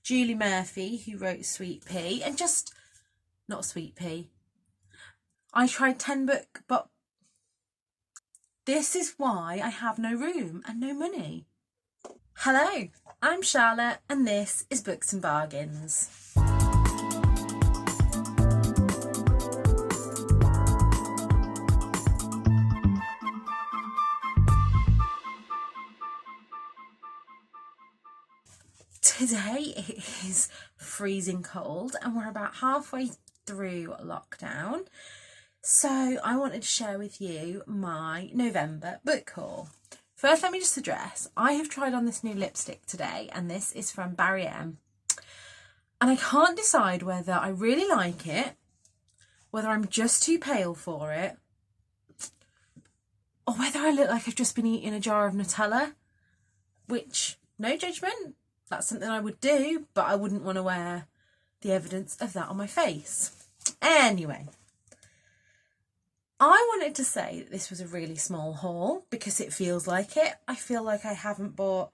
Julie Murphy, who wrote Sweet Pea, and just, not Sweet Pea. I tried 10 book, but this is why I have no room and no money. Hello, I'm Charlotte and this is Books and Bargains. Today it is freezing cold and we're about halfway through lockdown. So I wanted to share with you my November book haul. First, let me just address, I have tried on this new lipstick today and this is from Barry M. And I can't decide whether I really like it, whether I'm just too pale for it, or whether I look like I've just been eating a jar of Nutella, which, no judgment, that's something I would do, but I wouldn't want to wear the evidence of that on my face. Anyway, I wanted to say that this was a really small haul because it feels like it. I feel like I haven't bought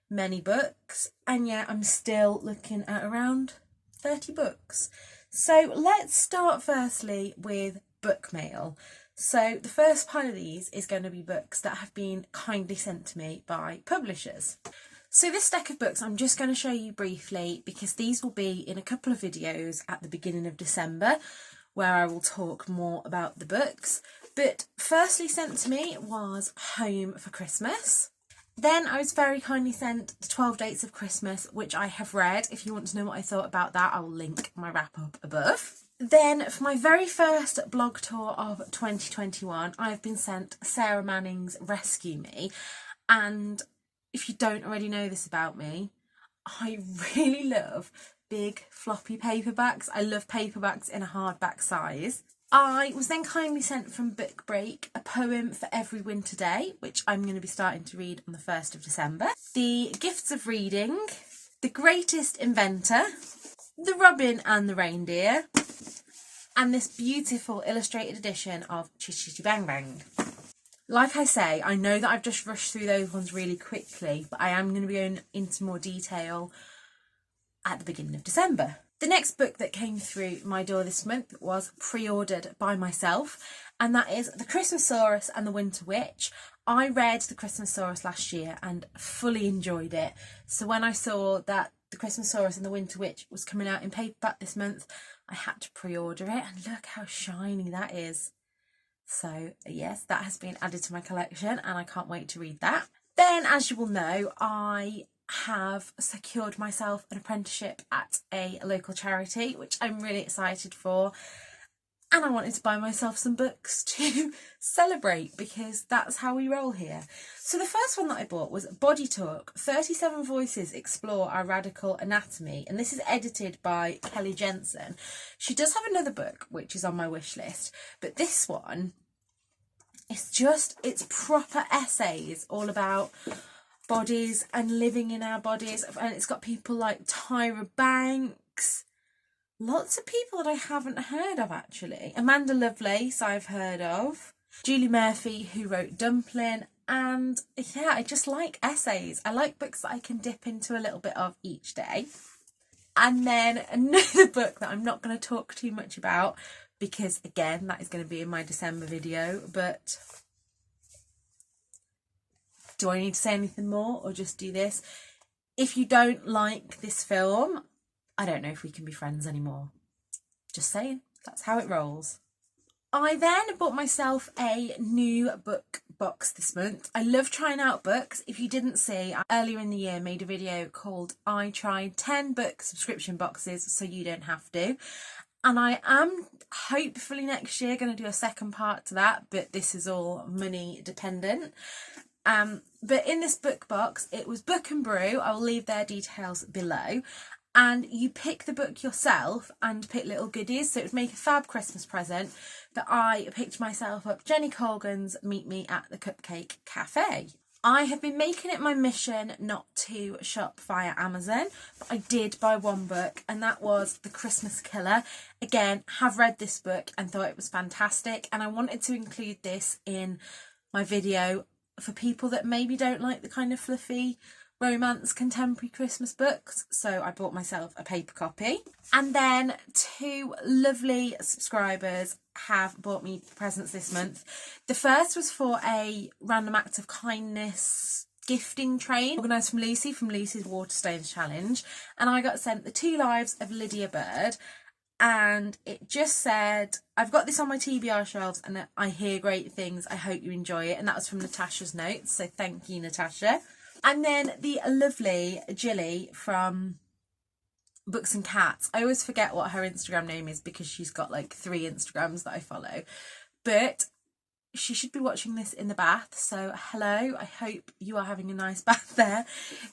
many books and yet I'm still looking at around 30 books. So let's start firstly with book mail. So the first pile of these is going to be books that have been kindly sent to me by publishers. So this stack of books I'm just going to show you briefly because these will be in a couple of videos at the beginning of December where I will talk more about the books. But firstly sent to me was Home for Christmas. Then I was very kindly sent The 12 Dates of Christmas, which I have read. If you want to know what I thought about that, I will link my wrap up above. Then for my very first blog tour of 2021, I've been sent Sarah Manning's Rescue Me. And if you don't already know this about me, I really love big floppy paperbacks. I love paperbacks in a hardback size. I was then kindly sent from Book Break a poem for every winter day, which I'm going to be starting to read on the 1st of December. The Gifts of Reading, The Greatest Inventor, The Robin and the Reindeer, and this beautiful illustrated edition of Chitty Chitty Bang Bang. Like I say, I know that I've just rushed through those ones really quickly, but I am going to be going into more detail at the beginning of December. The next book that came through my door this month was pre-ordered by myself, and that is The Christmasaurus and the Winter Witch. I read The Christmasaurus last year and fully enjoyed it. So when I saw that The Christmasaurus and the Winter Witch was coming out in paperback this month, I had to pre-order it, and look how shiny that is. So yes, that has been added to my collection and I can't wait to read that. Then, as you will know, I have secured myself an apprenticeship at a local charity, which I'm really excited for. And I wanted to buy myself some books to celebrate because that's how we roll here. So the first one that I bought was Body Talk, 37 Voices Explore Our Radical Anatomy. And this is edited by Kelly Jensen. She does have another book, which is on my wish list. But this one, it's proper essays all about bodies and living in our bodies. And it's got people like Tyra Banks. Lots of people that I haven't heard of, actually. Amanda Lovelace, I've heard of. Julie Murphy, who wrote Dumpling. And yeah, I just like essays. I like books that I can dip into a little bit of each day. And then another book that I'm not going to talk too much about because, again, that is going to be in my December video. But do I need to say anything more or just do this? If you don't like this film, I don't know if we can be friends anymore. Just saying, that's how it rolls. I then bought myself a new book box this month. I love trying out books. If you didn't see, I earlier in the year made a video called I tried 10 book subscription boxes so you don't have to. And I am hopefully next year going to do a second part to that, but this is all money dependent. But in this book box, it was Book and Brew. I will leave their details below. And you pick the book yourself and pick little goodies. So it would make a fab Christmas present. But I picked myself up Jenny Colgan's Meet Me at the Cupcake Cafe. I have been making it my mission not to shop via Amazon, but I did buy one book and that was The Christmas Killer. Again, have read this book and thought it was fantastic, and I wanted to include this in my video for people that maybe don't like the kind of fluffy romance contemporary Christmas books, so I bought myself a paper copy. And then 2 lovely subscribers have bought me presents this month. The first was for a random act of kindness gifting train organised from Lucy's Waterstones Challenge, and I got sent the 2 lives of Lydia Bird, and it just said, I've got this on my TBR shelves and I hear great things, I hope you enjoy it. And that was from Natasha's notes, so thank you, Natasha. And then the lovely Jilly from Books and Cats. I always forget what her Instagram name is because she's got like 3 Instagrams that I follow, but she should be watching this in the bath, so hello, I hope you are having a nice bath there.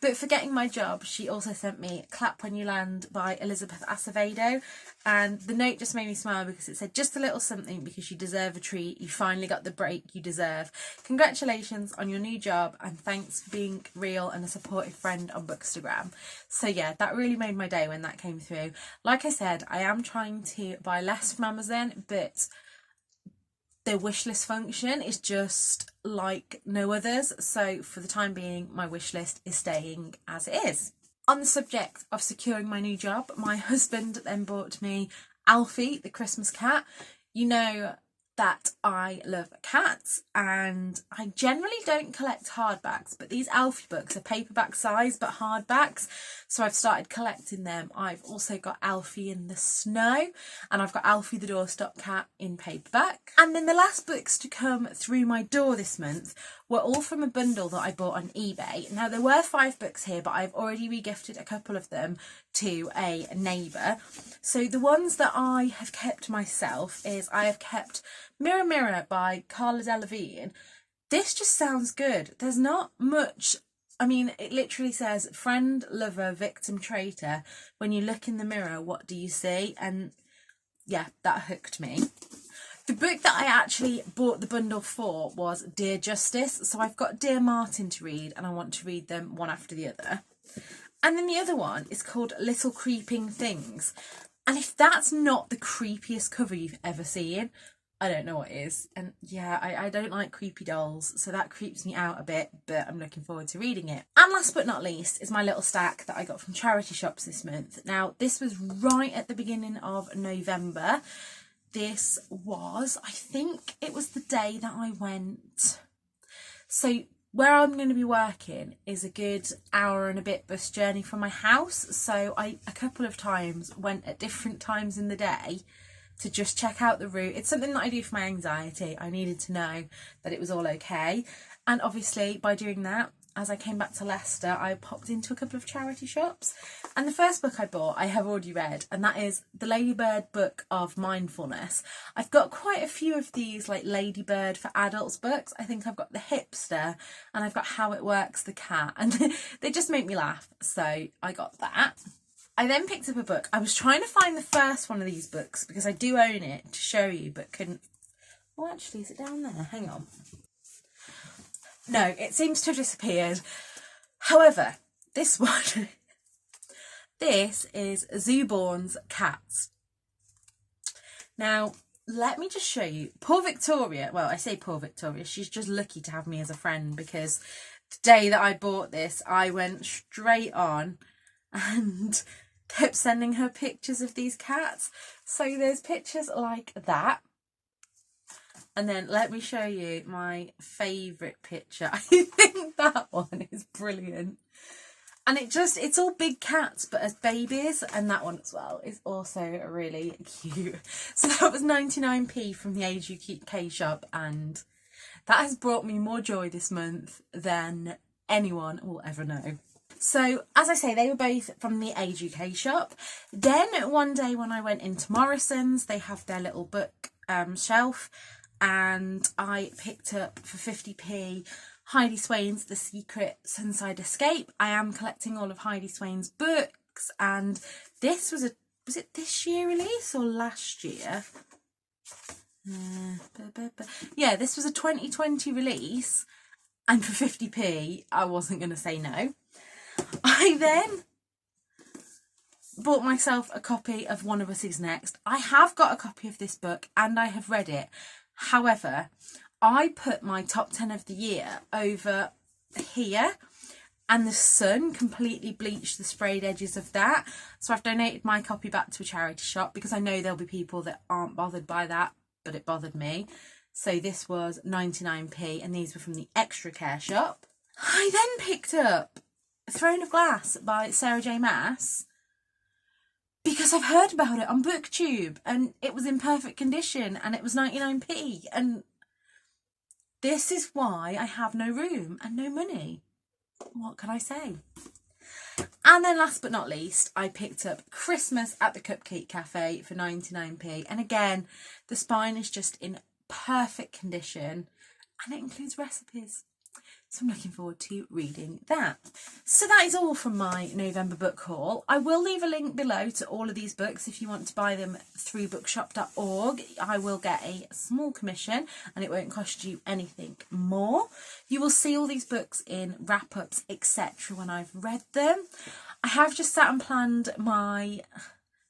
But for getting my job, she also sent me Clap When You Land by Elizabeth Acevedo, and the note just made me smile because it said, just a little something because you deserve a treat, you finally got the break you deserve, congratulations on your new job, and thanks for being real and a supportive friend on Bookstagram. So yeah, that really made my day when that came through. Like I said, I am trying to buy less from Amazon, but their wishlist function is just like no others, so for the time being my wishlist is staying as it is. On the subject of securing my new job, my husband then bought me Alfie the Christmas cat. You know that I love cats and I generally don't collect hardbacks, but these Alfie books are paperback size but hardbacks, so I've started collecting them. I've also got Alfie in the Snow and I've got Alfie the Doorstop Cat in paperback. And then the last books to come through my door this month were all from a bundle that I bought on eBay. Now there were 5 books here, but I've already regifted a couple of them to a neighbour. So the ones that I have kept myself is I have kept Mirror Mirror by Carla Delevingne. This just sounds good. There's not much, I mean, it literally says friend, lover, victim, traitor. When you look in the mirror, what do you see? And yeah, that hooked me. The book that I actually bought the bundle for was Dear Justice. So I've got Dear Martin to read and I want to read them one after the other. And then the other one is called Little Creeping Things. And if that's not the creepiest cover you've ever seen, I don't know what is. And yeah, I don't like creepy dolls, so that creeps me out a bit, but I'm looking forward to reading it. And last but not least is my little stack that I got from charity shops this month. Now, this was right at the beginning of November. This was, I think it was the day that I went. So where I'm going to be working is a good hour and a bit bus journey from my house. So I, a couple of times, went at different times in the day to just check out the route. It's something that I do for my anxiety. I needed to know that it was all okay. And obviously by doing that, as I came back to Leicester, I popped into a couple of charity shops. And the first book I bought, I have already read, and that is the Ladybird Book of Mindfulness. I've got quite a few of these like Ladybird for adults books. I think I've got The Hipster and I've got How It Works the Cat, and they just make me laugh. So I got that. I then picked up a book. I was trying to find the first one of these books because I do own it to show you, but couldn't. Oh, actually, is it down there? Hang on. No, it seems to have disappeared. However, this one, this is Zooborn's Cats. Now, let me just show you. Poor Victoria, well, I say poor Victoria, she's just lucky to have me as a friend because the day that I bought this, I went straight on and kept sending her pictures of these cats. So there's pictures like that. And then let me show you my favourite picture. I think that one is brilliant. And it's all big cats, but as babies. And that one as well is also really cute. So that was 99p from the Age UK shop. And that has brought me more joy this month than anyone will ever know. So, as I say, they were both from the Age UK shop. Then one day when I went into Morrisons, they have their little book shelf. And I picked up for 50p Heidi Swain's The Secret Sunside Escape. I am collecting all of Heidi Swain's books, and this was it this year release or last year? Yeah, this was a 2020 release, and for 50p I wasn't going to say no. I then bought myself a copy of One of Us Is Next. I have got a copy of this book and I have read it. However, I put my top 10 of the year over here, and the sun completely bleached the sprayed edges of that. So I've donated my copy back to a charity shop because I know there'll be people that aren't bothered by that, but it bothered me. So this was 99p and these were from the Extra Care shop. I then picked up Throne of Glass by Sarah J Maas because I've heard about it on BookTube and it was in perfect condition and it was 99p, and this is why I have no room and no money. What can I say? And then last but not least, I picked up Christmas at the Cupcake Cafe for 99p, and again the spine is just in perfect condition and it includes recipes. So I'm looking forward to reading that. So that is all from my November book haul. I will leave a link below to all of these books if you want to buy them through bookshop.org. I will get a small commission and it won't cost you anything more. You will see all these books in wrap-ups, etc. when I've read them. I have just sat and planned my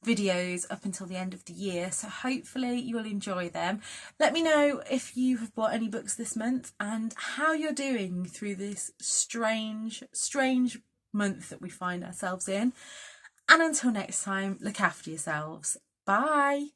videos up until the end of the year, so hopefully you will enjoy them. Let me know if you have bought any books this month and how you're doing through this strange month that we find ourselves in. And until next time, look after yourselves. Bye.